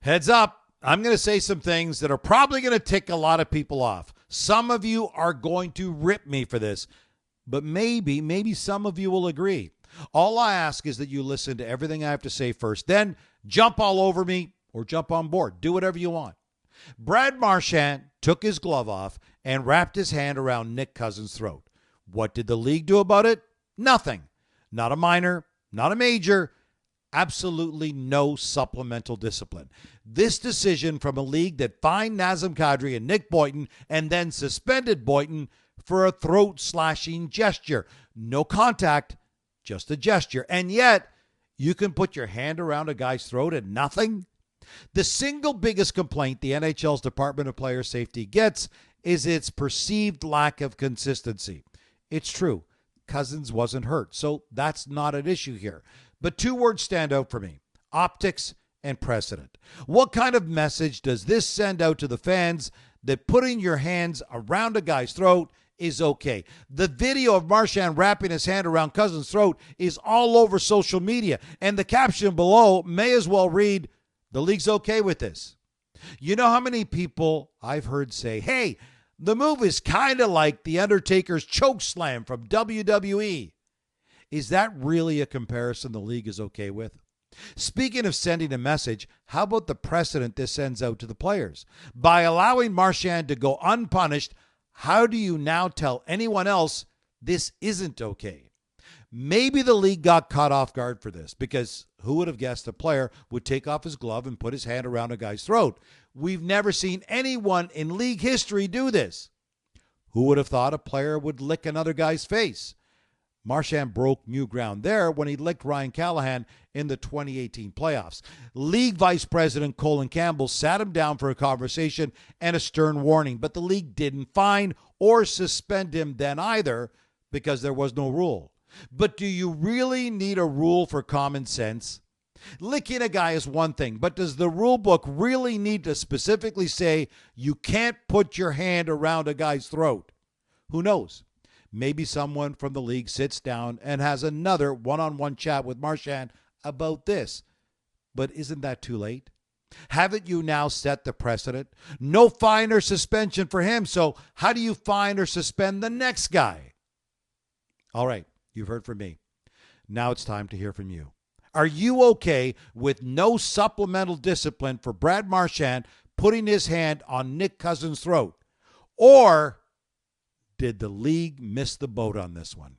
Heads up, I'm going to say some things that are probably going to tick a lot of people off. Some of you are going to rip me for this, but maybe some of you will agree. All I ask is that you listen to everything I have to say first, then jump all over me or jump on board. Do whatever you want. Brad Marchand took his glove off and wrapped his hand around Nick Cousins' throat. What did the league do about it? Nothing. Not a minor, not a major. Absolutely no supplemental discipline. This decision from a league that fined Nazem Kadri and Nick Boynton and then suspended Boynton for a throat-slashing gesture. No contact, just a gesture. And yet, you can put your hand around a guy's throat and nothing? The single biggest complaint the NHL's Department of Player Safety gets is its perceived lack of consistency. It's true. Cousins wasn't hurt, so that's not an issue here. But two words stand out for me: optics and precedent. What kind of message does this send out to the fans that putting your hands around a guy's throat is okay? The video of Marchand wrapping his hand around Cousins' throat is all over social media, and the caption below may as well read, "The league's okay with this." You know how many people I've heard say, "Hey, the move is kind of like The Undertaker's choke slam from WWE." Is that really a comparison the league is okay with? Speaking of sending a message, how about the precedent this sends out to the players? By allowing Marchand to go unpunished, how do you now tell anyone else this isn't okay? Maybe the league got caught off guard for this, because who would have guessed a player would take off his glove and put his hand around a guy's throat? We've never seen anyone in league history do this. Who would have thought a player would lick another guy's face? Marchand broke new ground there when he licked Ryan Callahan in the 2018 playoffs. League Vice President Colin Campbell sat him down for a conversation and a stern warning, but the league didn't fine or suspend him then either because there was no rule. But do you really need a rule for common sense? Licking a guy is one thing, but does the rule book really need to specifically say you can't put your hand around a guy's throat? Who knows? Maybe someone from the league sits down and has another one-on-one chat with Marchand about this. But isn't that too late? Haven't you now set the precedent? No fine or suspension for him, so how do you fine or suspend the next guy? All right, you've heard from me. Now it's time to hear from you. Are you okay with no supplemental discipline for Brad Marchand putting his hand on Nick Cousins' throat? Or did the league miss the boat on this one?